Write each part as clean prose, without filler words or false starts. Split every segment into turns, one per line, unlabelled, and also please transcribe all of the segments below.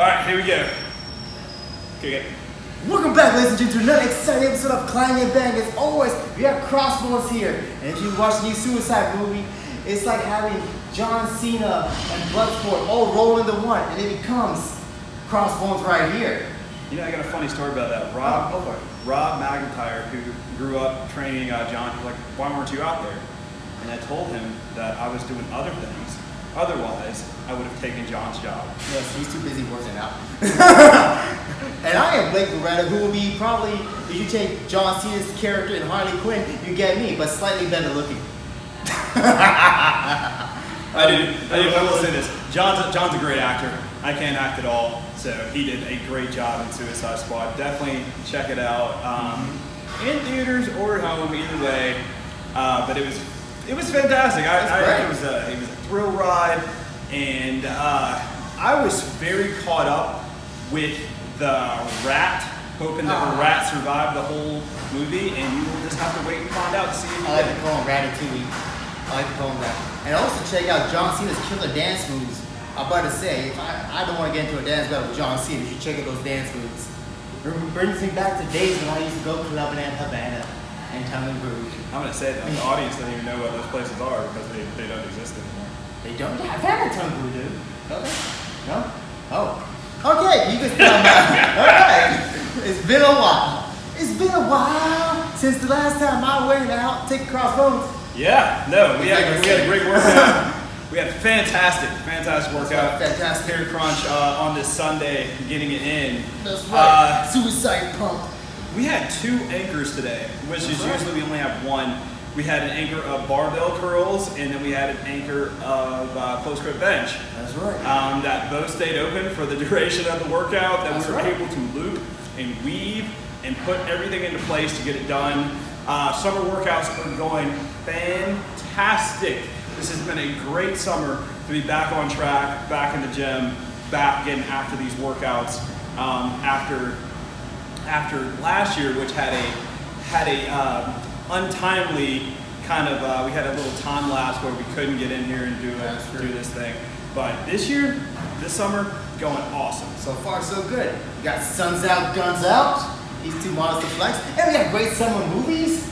Alright, here we go. Okay.
Welcome back, ladies and gentlemen, to another exciting episode of Clang and Bang. As always, we have Crossbones here. And if you watch the new Suicide movie, it's like having John Cena and Bloodsport all roll into one, and it becomes Crossbones right here.
You know, I got a funny story about that. Rob McIntyre, who grew up training John, was like, why weren't you out there? And I told him that I was doing other things. Otherwise, I would have taken John's job.
Yes, he's too busy working out. And I am Blake Loretta, who will be probably, if you take John Cena's character in Harley Quinn, you get me, but slightly better looking.
I will say this. John's a great actor. I can't act at all, so he did a great job in Suicide Squad. Definitely check it out in theaters or at home, either way. But it was fantastic. It was a thrill ride, and I was very caught up with the rat, hoping that the rat survived the whole movie, and you will just have to wait and find out to see if
I like to call him Ratatouille. I like to call him that. And also check out John Cena's killer dance moves. I'm about to say, if I don't want to get into a dance battle with John Cena, you should check out those dance moves. It brings me back to days when I used to go clubbing at Havana and Tongue and Groove.
I'm going to say that the audience doesn't even know what those places are because they don't exist anymore.
They don't? Yeah, Havana and Tongue and Groove, dude. Okay. No? Oh. Okay, you can tell me. Alright. It's been a while. It's been a while since the last time I went out to take Crossbones.
Yeah, no, we had a great workout. We had a fantastic workout.
Fantastic.
Hair crunch on this Sunday, getting it in.
That's right. Suicide pump.
We had 2 anchors today, which is usually we only have one. We had an anchor of barbell curls, and then we had an anchor of close grip bench.
That's right.
That both stayed open for the duration of the workout. That
That's
we were
right.
able to loop and weave and put everything into place to get it done. Summer workouts are going fantastic. This has been a great summer to be back on track, back in the gym, back getting after these workouts. After last year, which had a untimely kind of we had a little time lapse where we couldn't get in here and do this thing. But this year, this summer, going awesome.
So far, so good. We got Suns Out, Guns Out. These 2 models to flex. And we got great summer movies,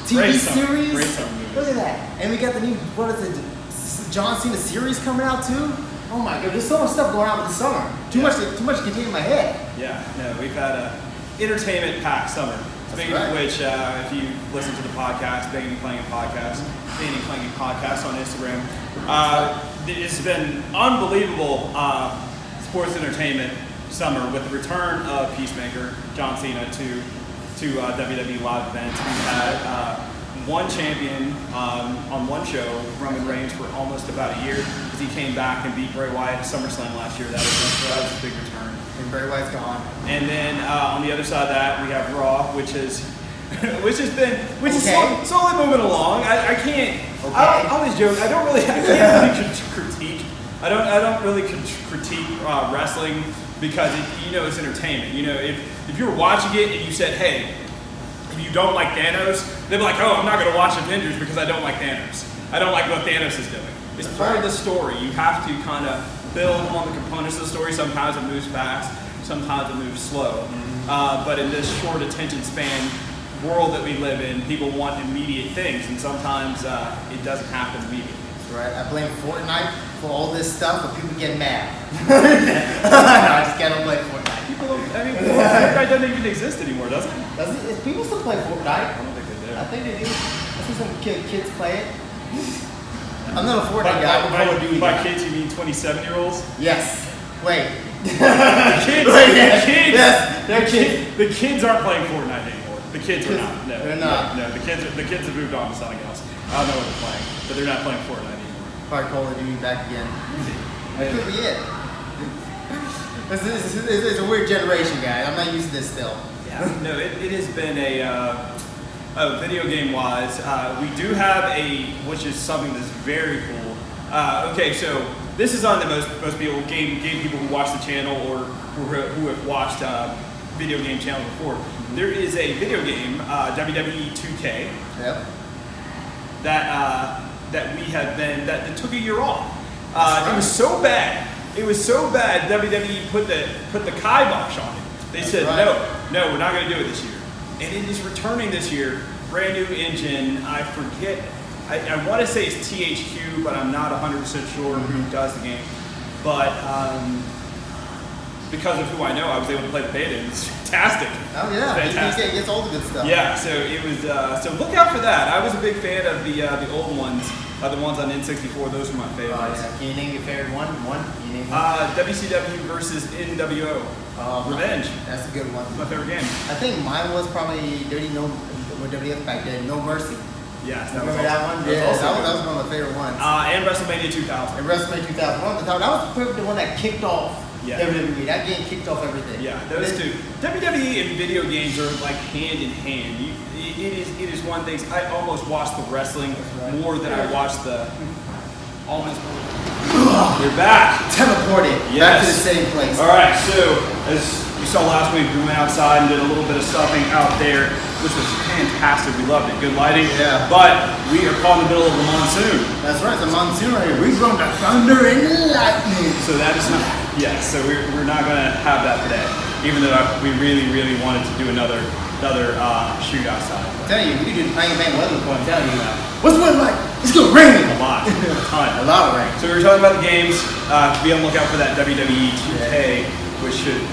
TV series.
Great summer movies.
Look at that. And we got the new, what is it, John Cena series coming out too. Oh my god, there's so much stuff going on with the summer. Too much to contain in my head.
Yeah, no, we've had a entertainment-packed summer. Speaking of which, if you listen to the podcast, Banging and Clanging Podcast on Instagram, it's been unbelievable sports entertainment summer with the return of Peacemaker, John Cena, to WWE live events. We've had one champion on one show, Roman Reigns, for almost about a year, because he came back and beat Bray Wyatt at SummerSlam last year. That was a big return.
And Bray Wyatt's gone.
And then on the other side of that, we have Raw, which is slowly moving along. I can't. Okay. I always joke. I can't really critique. I don't really critique wrestling because it's entertainment. If you're watching it and you said, hey, if you don't like Thanos, they'd be like, oh, I'm not going to watch Avengers because I don't like Thanos. I don't like what Thanos is doing. It's part of the story. You have to kind of build on the components of the story. Sometimes it moves fast, sometimes it moves slow. But in this short attention span world that we live in, people want immediate things, and sometimes it doesn't happen immediately.
That's right. I blame Fortnite for all this stuff, but people get mad. No, I just can't play Fortnite.
Fortnite doesn't even exist anymore, does it?
Does it? People still play Fortnite?
I don't think they do.
I think they do. I see some kids play it. I'm not a Fortnite guy. I'm a Call of Duty
by
guy.
kids, you mean 27-year-olds?
Yes. Wait.
The kids aren't playing Fortnite anymore. The kids are not. No,
they're not.
No, the kids have moved on to something else. I don't know what they're playing, but they're not playing Fortnite anymore.
Probably Call of Duty back again. That could be it. This is a weird generation, guys. I'm not used to this still.
Yeah. No, it has been video game wise. We do have which is something that's very cool. Okay, so this is on the most people game people who watch the channel or who have watched video game channel before. There is a video game, WWE 2K.
Yep.
That we have been that took a year off. It was so bad it was so bad. WWE put the kibosh on it. They said no, we're not going to do it this year, and it is returning this year. Brand new engine. I forget. I want to say it's THQ, but I'm not 100% sure who does the game. But because of who I know, I was able to play the beta, and it's fantastic.
Oh yeah,
fantastic.
It gets all the good stuff.
Yeah, so it was. So look out for that. I was a big fan of the old ones, the ones on N64. Those were my favorites.
Oh yeah. Can you name your favorite one? Can you name
WCW versus NWO. Revenge.
That's a good one.
My favorite game.
I think mine was probably WWF back then. No Mercy.
Yes, that
Remember
was
that
awesome.
one? Yeah, that was one of my favorite ones.
And WrestleMania 2000.
And WrestleMania 2001, that was the one that kicked off WWE. That game kicked off everything.
Yeah, those two. WWE and video games are like hand in hand. It is one thing. I almost watched the wrestling more than I watched the. Almost. We're back.
Teleported back to the same place.
All right. So as you saw last week, we went outside and did a little bit of stuffing out there, which was fantastic. We loved it. Good lighting.
Yeah.
But we are caught in the middle of the monsoon.
That's right. It's a monsoon right here. We run the thunder and the lightning.
So that is not. Yes. So we're not going to have that today. Even though we really wanted to do another shoot outside.
I'm telling you, we could do the Playing Bang weather report. I'm telling you now. What's the weather like? It's gonna rain.
A lot. A ton.
A lot of rain.
So we were talking about the games. Be on the lookout for that WWE 2K, which should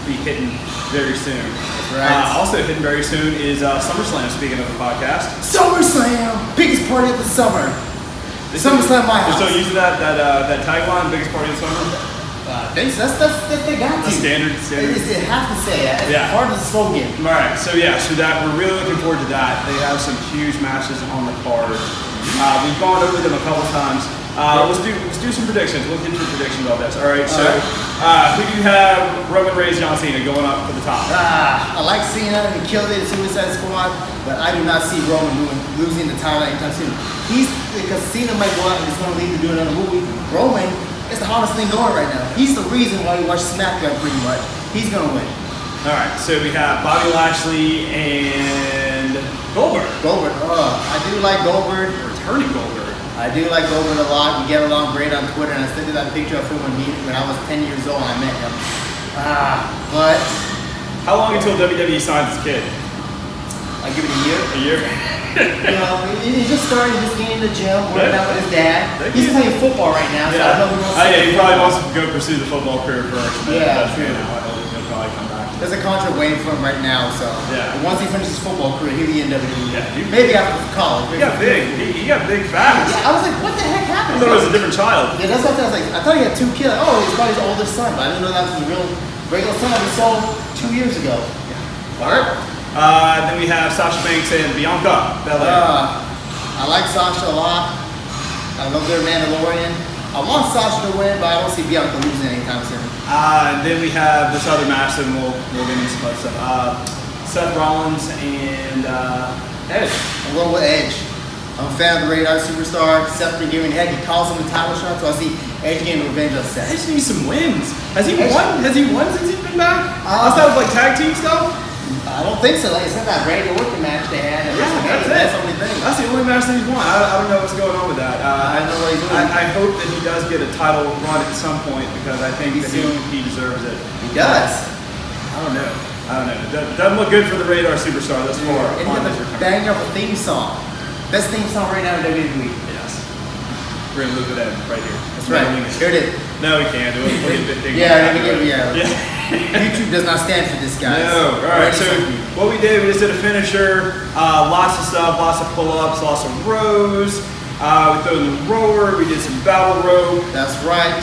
be hitting very soon.
Right.
Also hitting very soon is SummerSlam, speaking of the podcast.
SummerSlam! Biggest party of the summer. SummerSlam my house.
They're still using that tagline, biggest party of the summer?
Thanks. That's they got
The
to.
standard.
They have to say that. It's part of the slogan.
All right, so that we're really looking forward to that. They have some huge matches on the card. We've gone over them a couple times. Let's do some predictions. We'll get your predictions about this. All right. So who do you have? Roman Reigns, John Cena going up to the top.
I like Cena. He killed it in Suicide Squad, but I do not see Roman losing the title anytime soon. Because Cena might go out and he's going to leave to do another movie. Roman. It's the hottest thing going right now. He's the reason why you watch SmackDown pretty much. He's gonna win.
All right, so we have Bobby Lashley and Goldberg.
I do like Goldberg.
Returning Goldberg.
I do like Goldberg a lot. We get along great on Twitter, and I still did that picture of him when I was 10 years old and I met him. But
how long until WWE signs his kid?
I give it a year.
A year.
He's just starting, just getting in the gym, working out with his dad. He's playing football right now, so I don't know if he wants to.
He probably wants to go pursue the football career first.
Yeah, true.
He'll probably come back.
There's a contract waiting for him right now, so once he finishes his football career, he'll be in WWE.
Yeah,
maybe after college.
He got big. He got big fast.
Yeah, I was like, what the heck happened?
I thought it was a different child.
Yeah, that's what I was like. I thought he had 2 kids. Oh, he's probably his oldest son, but I didn't know that was his real regular son that we saw 2 years ago. Yeah. All right.
Then we have Sasha Banks and Bianca Belair.
I like Sasha a lot. I love their Mandalorian. I want Sasha to win, but I don't see Bianca losing anytime soon.
And then we have this other match, and we'll get into some other stuff. Seth Rollins and Edge.
I'm going with Edge. I'm a fan of the Radar Superstar. Seth been giving heck. He calls him a title shot, so I see Edge getting revenge on Seth.
Edge needs some wins. Has he won? Has he won since he's been back? Outside of like tag team stuff?
I don't think so. Like, it's not that Randy Orton match they had. That's the only thing.
That's the only match that he's won. I don't know what's going on with that.
I don't know what he's doing.
I hope that he does get a title run at some point because I think that he deserves it.
He does.
I don't know. It doesn't look good for the Radar Superstar thus far.
And he got banging up a theme song. Best theme song right now in WWE.
Yes. We're going to loop it in right here.
That's right. Here it is.
No, we can't do it. We'll get big.
Yeah. YouTube does not stand for this, guys.
No. All right. So what we did, we just did a finisher. Lots of stuff. Lots of pull-ups. Lots of rows. We threw in the rower. We did some battle rope.
That's right.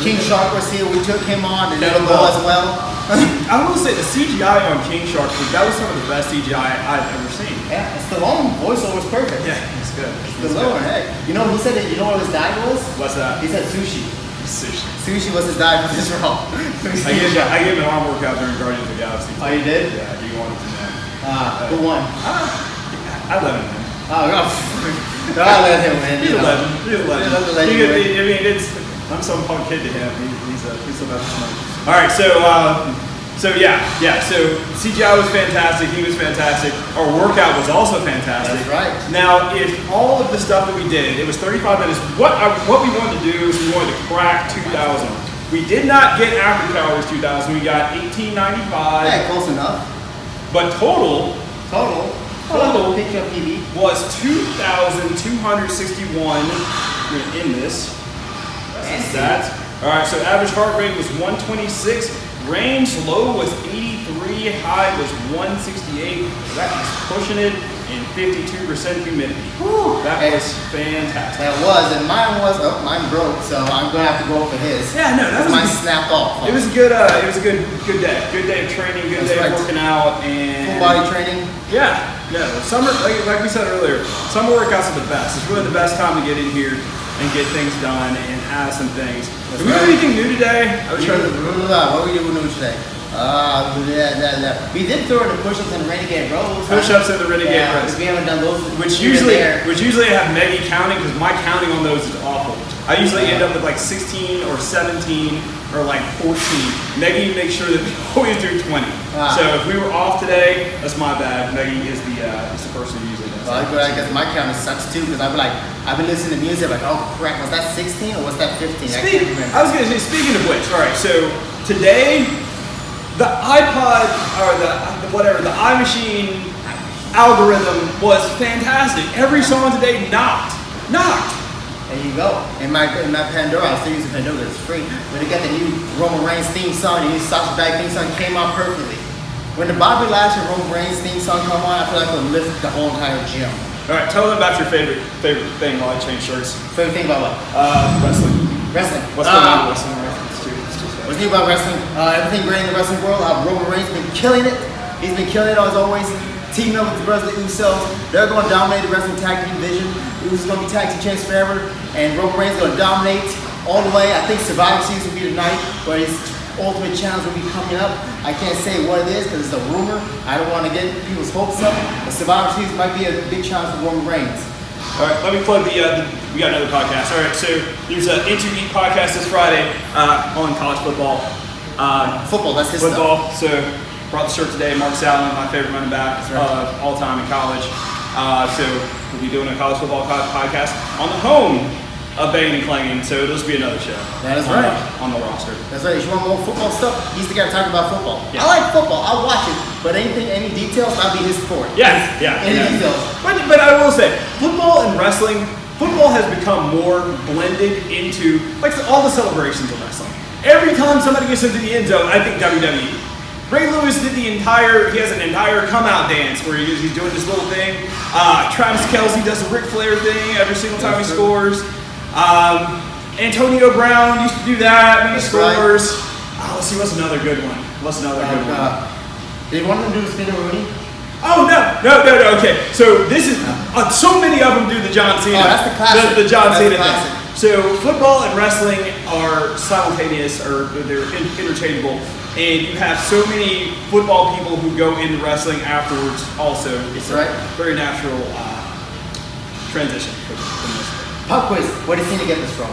King Shark was here. We took him on and
Neville
as well.
I will say the CGI on King Shark, that was some of the best CGI I've ever seen.
Yeah, Stallone voiceover was perfect.
Yeah, it's good.
Stallone, hey. You know, he said that. You know what his diet was?
What's that?
He said sushi.
Sushi
was his diet for this role.
I gave him an arm workout during Guardians of the Galaxy.
Oh, you did?
Yeah, he wanted to know.
Who won?
I let him win.
I let him win.
He's a legend. I'm some punk kid to him. He's the best one. All right, so So so CGI was fantastic. He was fantastic. Our workout was also fantastic.
That's right.
Now, if all of the stuff that we did, it was 35 minutes. What we wanted to do is we wanted to crack 2,000. We did not get after calories 2,000. We got 1,895.
Yeah, close enough.
But total
picture of PB
was 2,261. I'm gonna end this. That's that. All right. So average heart rate was 126. Range low was 83, high was 168. That is pushing it, and 52% humidity.
Whew.
That was fantastic.
That was, and mine broke, so I'm gonna have to go for his.
Yeah, no, that was
mine snapped off.
It was a good day. Good day of training, good day of working out, and
full body training.
Yeah, summer, like we said earlier, summer workouts are the best. It's really the best time to get in here and get things done and add some things. Did we do anything new today?
What we do new today? We did throw in the push-ups and the renegade rows.
Push-ups and the renegade rows.
We haven't done those.
Which usually I have Maggie counting because my counting on those is awful. I usually end up with like 16 or 17 or like 14. Maggie makes sure that we always do 20. So if we were off today, that's my bad. Maggie is the person who usually does.
Well, I guess my counting sucks too because I've been listening to music like, oh crap, was that 16 or was that 15? I can't remember.
I was gonna say, speaking of which, all right, so today the iPod or the iMachine algorithm was fantastic. Every song today knocked.
There you go. In my Pandora, I was still using Pandora, it's free. But they got the new Roman Reigns theme song, the new Sasha Banks theme song came out perfectly. When the Bobby Lashley Roman Reigns theme song come on, I feel like it'll lift the whole entire gym.
All right, tell them about your favorite thing while I change shirts.
Favorite thing about what?
Wrestling.
What's
going on with wrestling?
What's new about wrestling? Everything great in the wrestling world. Roman Reigns been killing it. He's been killing it as always. Teaming up with the brothers, the Usos. They're going to dominate the wrestling tag team division. Usos going to be tag team champs forever, and Roman Reigns going to dominate all the way. I think Survivor Series will be the night where his Ultimate Challenge will be coming up. I can't say what it is because it's a rumor. I don't want to get people's hopes up. But Survivor Series might be a big challenge for Roman Reigns.
All right, let me plug we got another podcast. All right, so there's an Into Eat podcast this Friday on college football.
Football, that's his
football.
stuff.
So brought the shirt today. Mark Allen, my favorite running back all time in college. So we'll be doing a college football podcast on the home of Banging and Clanging. So it'll just be another show.
That is right.
On the roster.
That's right. If you want more football stuff, he's the guy to talk about football.
Yeah.
I like football. I'll watch it. But any details, I'll be his sport.
Yeah.
Any details.
But I will say, football and wrestling, football has become more blended into like all the celebrations of wrestling. Every time somebody gets into the end zone, I think WWE. Ray Lewis did he has an entire come out dance where he's doing this little thing. Travis Kelce does the Ric Flair thing every single time he scores. Antonio Brown used to do that when he scores. Right. Let's see, what's another good one?
Did one of them do the spin Rooney?
Oh no, okay. So this is so many of them do the John Cena.
Oh, that's the classic.
The John Cena thing. So football and wrestling are simultaneous, or they're interchangeable, and you have so many football people who go into wrestling afterwards. Also, it's a very natural transition from this.
Pop quiz. Where did Cena get this from?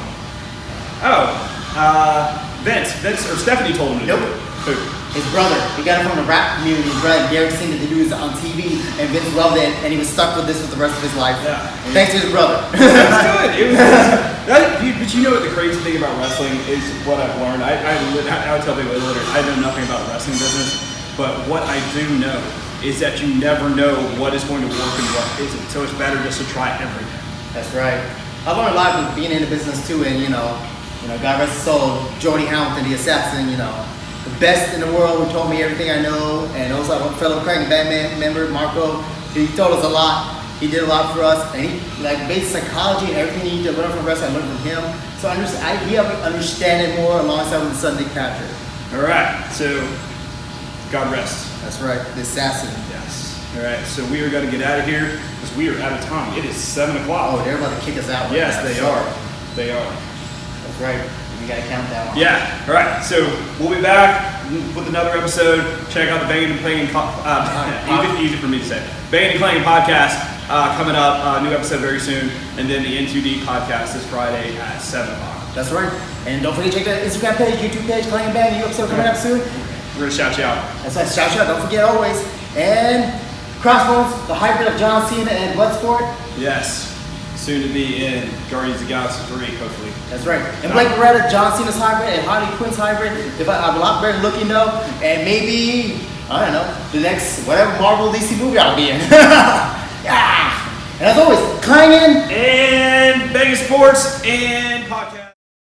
Vince or Stephanie told him to do it. Who?
His brother. He got it from the rap community. His brother Derek Cena to do this on TV, and Vince loved it, and he was stuck with this for the rest of his life.
Yeah.
Thanks to his brother.
That's good. But you know what the crazy thing about wrestling is? What I've learned. I would tell people literally, I know nothing about the wrestling business, but what I do know is that you never know what is going to work and what isn't. So it's better just to try everything.
That's right. I've learned a lot from being in the business too, and God rest his soul, Jody Hamilton, the assassin, the best in the world, who told me everything I know, and also a fellow Craig Batman member, Marco. He told us a lot. He did a lot for us, and he basic psychology and everything you need to learn from wrestling, I learned from him. So he helped me understand it more alongside with the son Nick Patrick.
All right, so God rest.
That's right, the assassin.
Yes. All right, so we are going to get out of here because we are out of time. It is 7 o'clock.
Oh, they're about to kick us out.
Yes, they are. They are.
That's right. We got to count that one.
Yeah. All right. So we'll be back with another episode. Check out the Banging and Clanging. Easy for me to say. Banging and Clanging podcast coming up. New episode very soon, and then the N2D podcast this Friday at 7 o'clock.
That's right. And don't forget to check the Instagram page, YouTube page, Clanging Bang. New episode coming up soon.
We're gonna shout you out.
That's right, shout out, don't forget always. And Crossbones, the hybrid of John Cena and Bloodsport.
Yes. Soon to be in Guardians of the Galaxy 3, hopefully.
That's right. And Blake Beretta, John Cena's hybrid, and Harley Quinn's hybrid. I'm a lot better looking though. And maybe, I don't know, the next whatever Marvel DC movie I'll be in. Yeah. And as always, Klein in.
And Vegas Sports and